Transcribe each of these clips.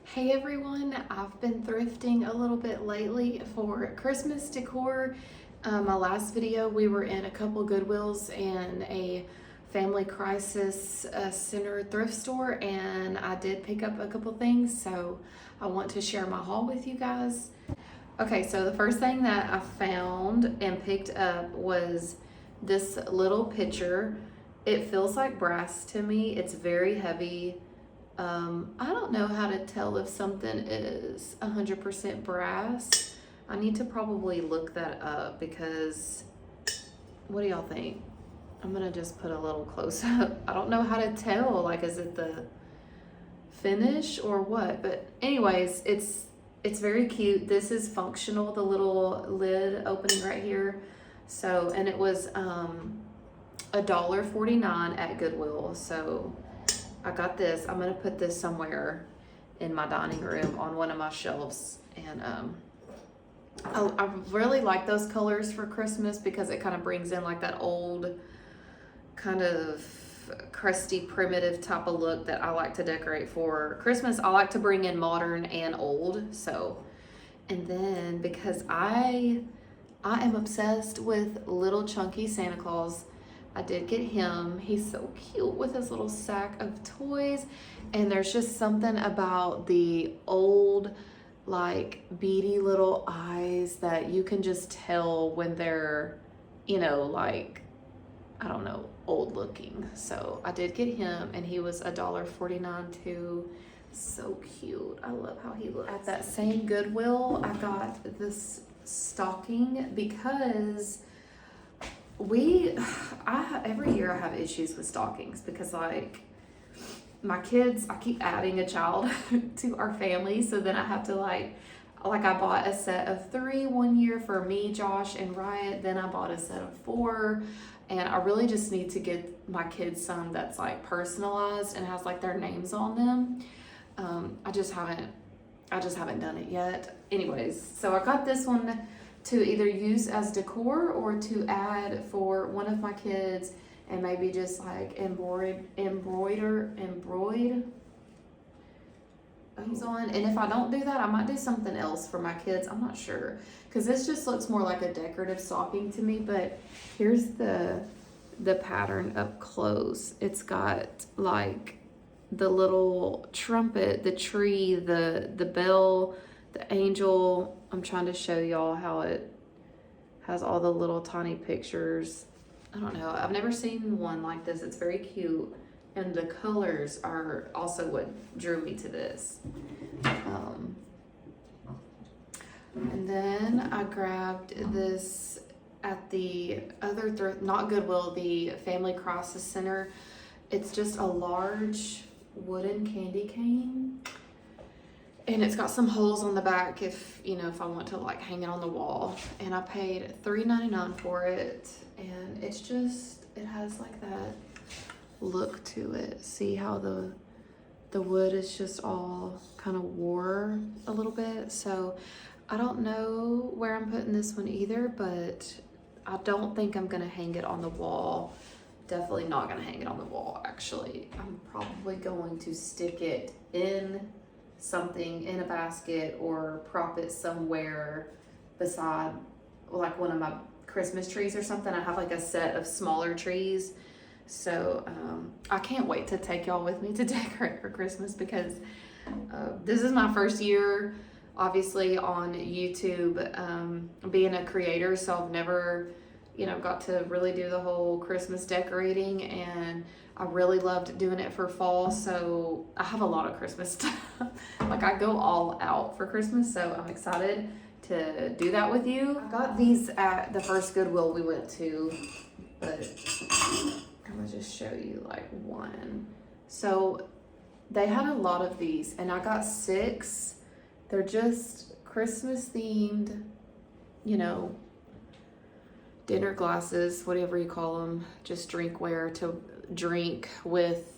Hey everyone, I've been thrifting a little bit lately for Christmas decor. My last video we were in a couple Goodwills and a family crisis center thrift store, and I did pick up a couple things, so I want to share my haul with you guys. Okay, so the first thing that I found and picked up was this little pitcher. It feels like brass to me. It's very heavy. I don't know how to tell if something is 100% brass. I need to probably look that up because, what do y'all think? I'm gonna just put a little close up. I don't know how to tell, like, is it the finish or what? But anyways, it's very cute. This is functional, the little lid opening right here. So, and it was $1.49 at Goodwill. So I got this. I'm gonna put this somewhere in my dining room on one of my shelves. And I really like those colors for Christmas because it kind of brings in like that old kind of crusty primitive type of look that I like to decorate for Christmas. I like to bring in modern and old. So, and then because I am obsessed with little chunky Santa Claus, I did get him. He's so cute with his little sack of toys. And there's just something about the old, like, beady little eyes that you can just tell when they're, you know, like, I don't know, old looking. So I did get him, and he was $1.49 too. So cute. I love how he looks. At that same Goodwill, I got this stocking because every year I have issues with stockings because, like, my kids, I keep adding a child to our family, so then I have to like I bought a set of 3 one year for me, Josh, and Riot. Then I bought a set of 4, and I really just need to get my kids some that's like personalized and has like their names on them. I just haven't done it yet. Anyways, so I got this one to either use as decor or to add for one of my kids, and maybe just like embroid things on. And if I don't do that, I might do something else for my kids. I'm not sure, because this just looks more like a decorative stocking to me. But here's the pattern up close. It's got like the little trumpet, the tree, the bell, the angel. I'm trying to show y'all how it has all the little tiny pictures. I don't know. I've never seen one like this. It's very cute. And the colors are also what drew me to this. And then I grabbed this at the other thrift, not Goodwill, the Family Crisis Center. It's just a large wooden candy cane. And it's got some holes on the back if I want to like hang it on the wall. And I paid $3.99 for it. And it's just, it has like that look to it. See how the wood is just all kind of wore a little bit. So I don't know where I'm putting this one either, but I don't think I'm gonna hang it on the wall. Definitely not gonna hang it on the wall, actually. I'm probably going to stick it in something, in a basket, or prop it somewhere beside like one of my Christmas trees or something. I have like a set of smaller trees. So I can't wait to take y'all with me to decorate for Christmas, because this is my first year obviously on YouTube, being a creator. So I've never got to really do the whole Christmas decorating, and I really loved doing it for fall. So I have a lot of Christmas stuff. Like, I go all out for Christmas, so I'm excited to do that with you. I got these at the first Goodwill we went to, but I'm gonna just show you like one. So they had a lot of these, and I got 6. They're just Christmas themed, dinner glasses, whatever you call them, just drinkware to drink with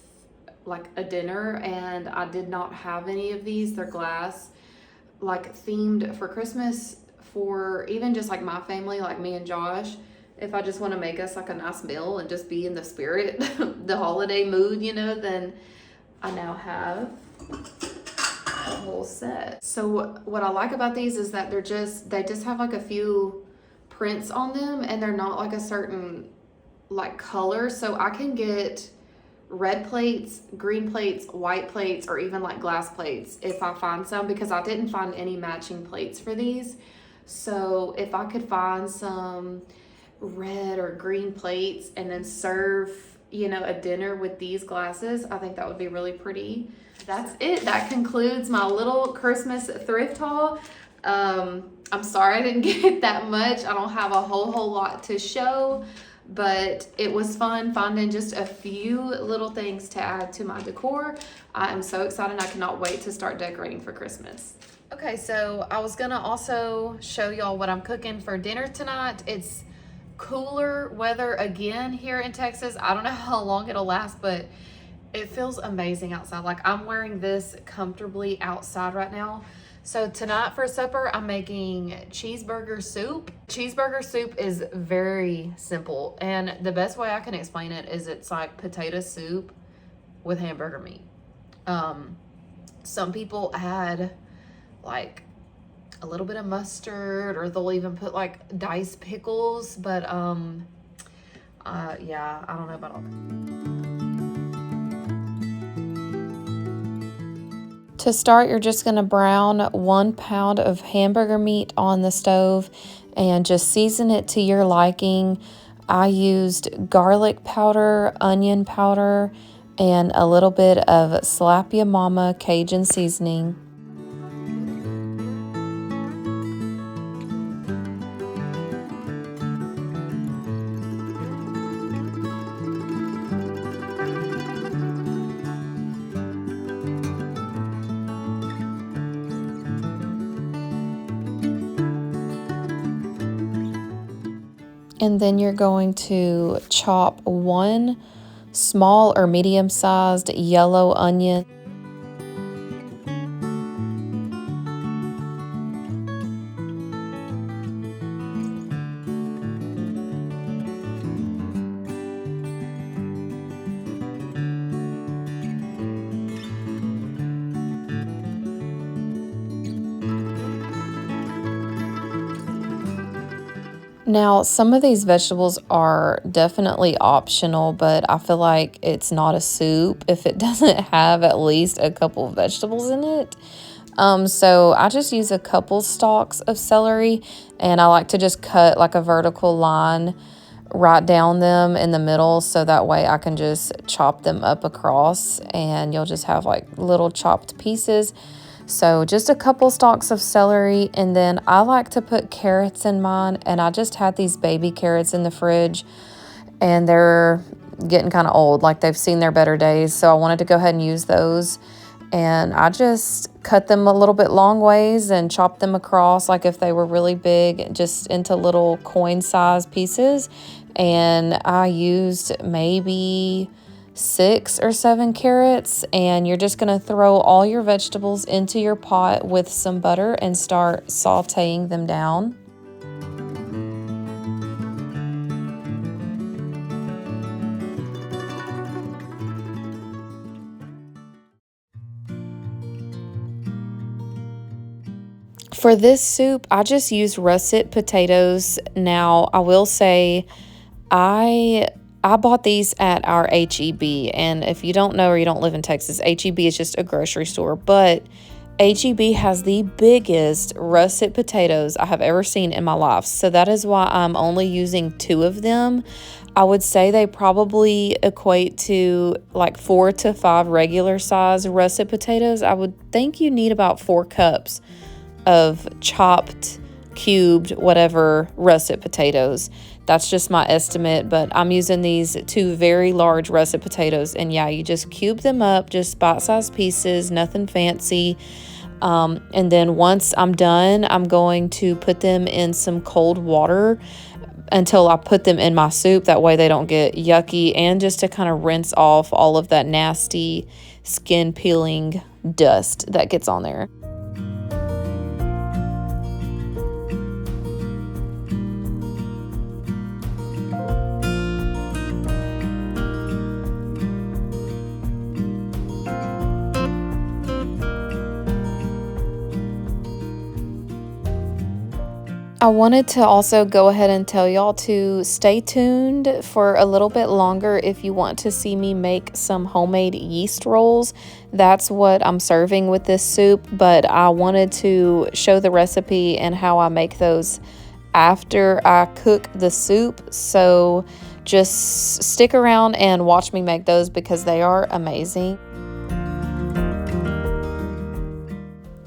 like a dinner. And I did not have any of these. They're glass, like themed for Christmas for even just like my family, like me and Josh, if I just want to make us like a nice meal and just be in the spirit, the holiday mood, you know, then I now have a whole set. So what I like about these is that they just have like a few prints on them, and they're not like a certain like color. So I can get red plates, green plates, white plates, or even like glass plates if I find some, because I didn't find any matching plates for these. So if I could find some red or green plates and then serve, you know, a dinner with these glasses, I think that would be really pretty. That's it. That concludes my little Christmas thrift haul. I'm sorry I didn't get that much. I don't have a whole lot to show, but it was fun finding just a few little things to add to my decor. I am so excited. I cannot wait to start decorating for Christmas. Okay, so I was gonna also show y'all what I'm cooking for dinner tonight. It's cooler weather again here in Texas. I don't know how long it'll last, but it feels amazing outside. Like, I'm wearing this comfortably outside right now. So tonight for supper, I'm making cheeseburger soup. Cheeseburger soup is very simple, and the best way I can explain it is it's like potato soup with hamburger meat. Some people add like a little bit of mustard, or they'll even put like diced pickles, but yeah, I don't know about all that. To start, you're just going to brown 1 pound of hamburger meat on the stove and just season it to your liking. I used garlic powder, onion powder, and a little bit of Slap Ya Mama Cajun seasoning. And then you're going to chop 1 small or medium-sized yellow onion. Now, some of these vegetables are definitely optional, but I feel like it's not a soup if it doesn't have at least a couple of vegetables in it. So I just use a couple stalks of celery, and I like to just cut like a vertical line right down them in the middle, so that way I can just chop them up across, and you'll just have like little chopped pieces. So just a couple stalks of celery, and then I like to put carrots in mine, and I just had these baby carrots in the fridge, and they're getting kind of old, like they've seen their better days, so I wanted to go ahead and use those. And I just cut them a little bit long ways and chop them across, like if they were really big, just into little coin size pieces. And I used maybe 6 or 7 carrots, and you're just going to throw all your vegetables into your pot with some butter and start sauteing them down. For this soup, I just used russet potatoes. Now, I will say I bought these at our H-E-B, and if you don't know or you don't live in Texas, H-E-B is just a grocery store, but H-E-B has the biggest russet potatoes I have ever seen in my life, so that is why I'm only using 2 of them. I would say they probably equate to like 4 to 5 regular size russet potatoes. I would think you need about 4 cups of chopped, cubed, whatever russet potatoes. That's just my estimate, but I'm using these 2 very large russet potatoes, and yeah, you just cube them up, just bite-sized pieces, nothing fancy. And then once I'm done, I'm going to put them in some cold water until I put them in my soup. That way they don't get yucky, and just to kind of rinse off all of that nasty skin peeling dust that gets on there. I wanted to also go ahead and tell y'all to stay tuned for a little bit longer if you want to see me make some homemade yeast rolls. That's what I'm serving with this soup, but I wanted to show the recipe and how I make those after I cook the soup. So just stick around and watch me make those because they are amazing.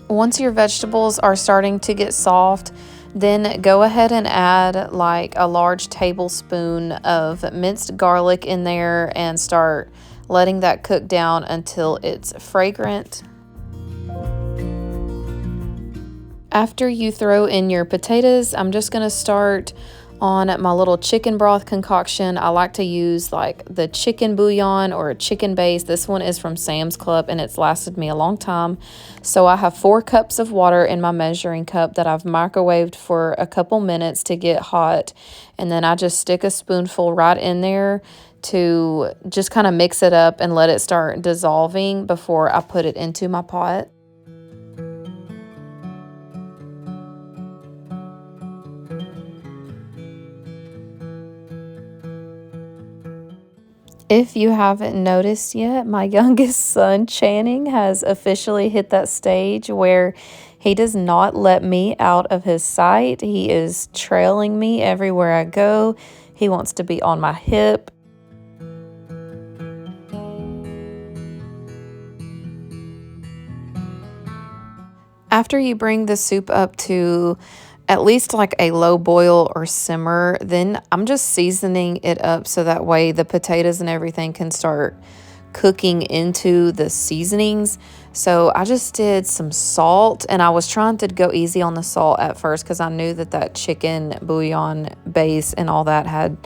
Once your vegetables are starting to get soft, then go ahead and add like a large tablespoon of minced garlic in there and start letting that cook down until it's fragrant. After you throw in your potatoes, I'm just going to start on my little chicken broth concoction. I like to use like the chicken bouillon or a chicken base. This one is from Sam's Club and it's lasted me a long time. So I have 4 cups of water in my measuring cup that I've microwaved for a couple minutes to get hot. And then I just stick a spoonful right in there to just kind of mix it up and let it start dissolving before I put it into my pot. If you haven't noticed yet, my youngest son, Channing, has officially hit that stage where he does not let me out of his sight. He is trailing me everywhere I go. He wants to be on my hip. After you bring the soup up to at least like a low boil or simmer, then I'm just seasoning it up so that way the potatoes and everything can start cooking into the seasonings. So I just did some salt, and I was trying to go easy on the salt at first because I knew that that chicken bouillon base and all that had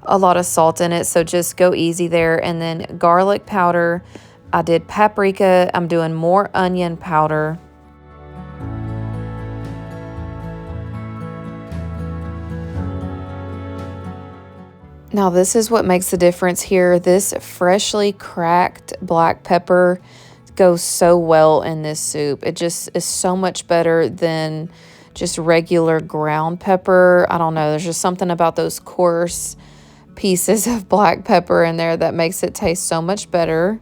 a lot of salt in it. So just go easy there. And then garlic powder. I did paprika. I'm doing more onion powder. Now this is what makes the difference here. This freshly cracked black pepper goes so well in this soup. It just is so much better than just regular ground pepper. I don't know, there's just something about those coarse pieces of black pepper in there that makes it taste so much better.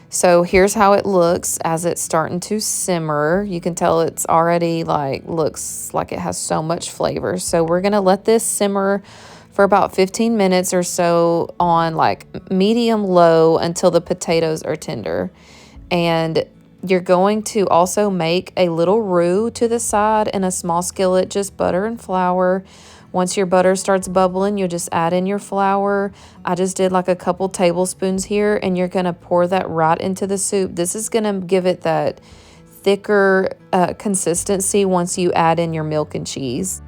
So here's how it looks as it's starting to simmer. You can tell it's already looks like it has so much flavor. So we're gonna let this simmer for about 15 minutes or so on like medium low until the potatoes are tender. And you're going to also make a little roux to the side in a small skillet, just butter and flour. Once your butter starts bubbling, you'll just add in your flour. I just did like a couple tablespoons here, and you're gonna pour that right into the soup. This is gonna give it that thicker consistency once you add in your milk and cheese.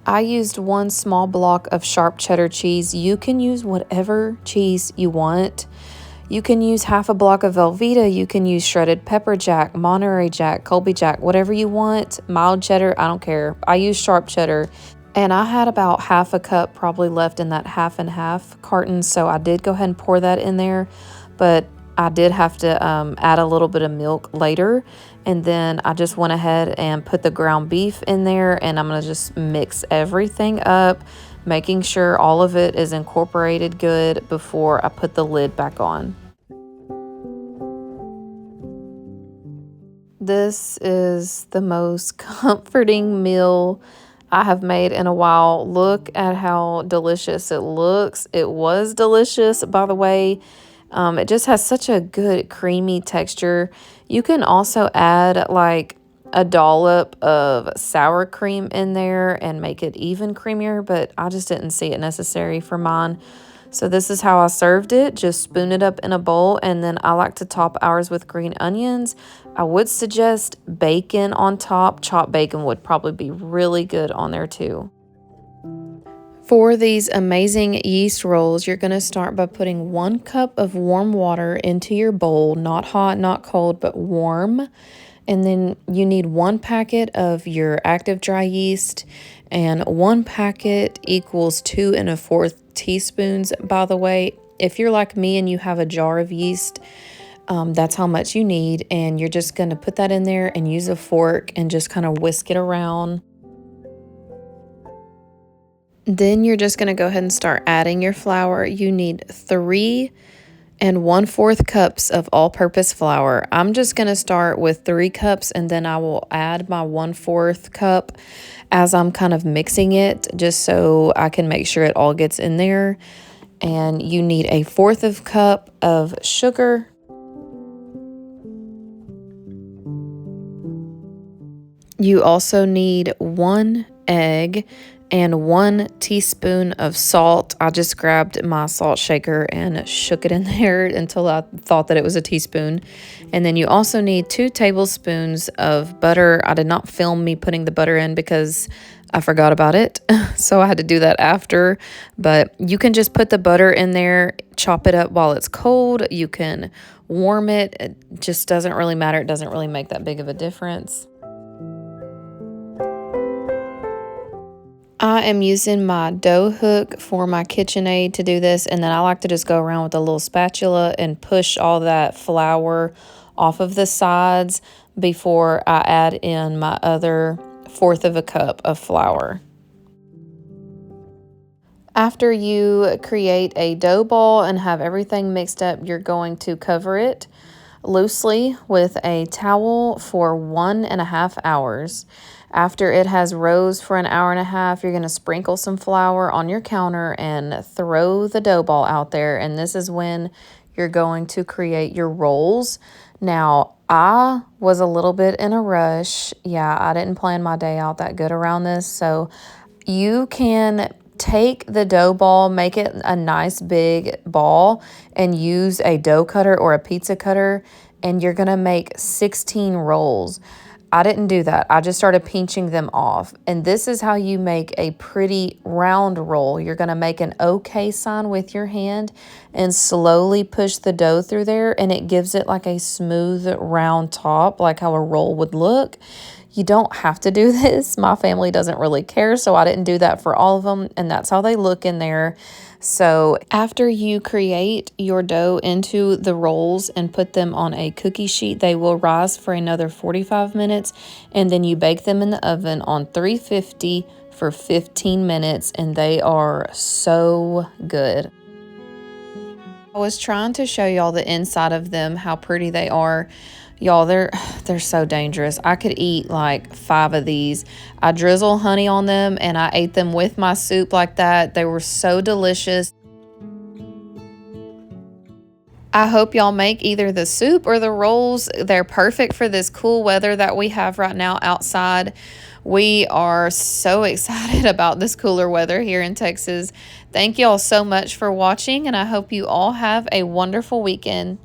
I used 1 small block of sharp cheddar cheese. You can use whatever cheese you want. You can use half a block of Velveeta. You can use shredded pepper jack, Monterey jack, Colby jack, whatever you want. Mild cheddar, I don't care. I use sharp cheddar. And I had about half a cup probably left in that half and half carton. So I did go ahead and pour that in there. But I did have to add a little bit of milk later. And then I just went ahead and put the ground beef in there, and I'm going to just mix everything up, making sure all of it is incorporated good before I put the lid back on. This is the most comforting meal I have made in a while. Look at how delicious it looks. It was delicious, by the way. It just has such a good creamy texture. You can also add like a dollop of sour cream in there and make it even creamier, but I just didn't see it necessary for mine. So this is how I served it. Just spoon it up in a bowl, and then I like to top ours with green onions. I would suggest bacon on top. Chopped bacon would probably be really good on there too. For these amazing yeast rolls, you're going to start by putting 1 cup of warm water into your bowl, not hot, not cold, but warm. And then you need 1 packet of your active dry yeast, and 1 packet equals 2 1/4 teaspoons, by the way. If you're like me and you have a jar of yeast, That's how much you need, and you're just going to put that in there and use a fork and just kind of whisk it around. Then you're just going to go ahead and start adding your flour. You need 3 1/4 cups of all-purpose flour. I'm just going to start with 3 cups, and then I will add my 1/4 cup as I'm kind of mixing it, just so I can make sure it all gets in there. And you need a 1/4 cup of sugar. You also need 1 egg and 1 teaspoon of salt. I just grabbed my salt shaker and shook it in there until I thought that it was a teaspoon. And then you also need 2 tablespoons of butter. I did not film me putting the butter in because I forgot about it. So I had to do that after. But you can just put the butter in there, chop it up while it's cold. You can warm it. It just doesn't really matter. It doesn't really make that big of a difference. I am using my dough hook for my KitchenAid to do this, and then I like to just go around with a little spatula and push all that flour off of the sides before I add in my other 1/4 cup of flour. After you create a dough ball and have everything mixed up, you're going to cover it loosely with a towel for 1.5 hours. After it has rose for an hour and a half, you're going to sprinkle some flour on your counter and throw the dough ball out there. And this is when you're going to create your rolls. Now, I was a little bit in a rush. Yeah, I didn't plan my day out that good around this. So you can take the dough ball, make it a nice big ball, and use a dough cutter or a pizza cutter, and you're going to make 16 rolls. I didn't do that. I just started pinching them off. And this is how you make a pretty round roll. You're going to make an OK sign with your hand and slowly push the dough through there, and it gives it like a smooth round top, like how a roll would look. You don't have to do this. My family doesn't really care, so I didn't do that for all of them, and that's how they look in there. So after you create your dough into the rolls and put them on a cookie sheet, they will rise for another 45 minutes, and then you bake them in the oven on 350 for 15 minutes, and they are so good. I was trying to show y'all the inside of them, how pretty they are. Y'all, they're so dangerous. I could eat like 5 of these. I drizzle honey on them and I ate them with my soup like that. They were so delicious. I hope y'all make either the soup or the rolls. They're perfect for this cool weather that we have right now outside. We are so excited about this cooler weather here in Texas. Thank y'all so much for watching, and I hope you all have a wonderful weekend.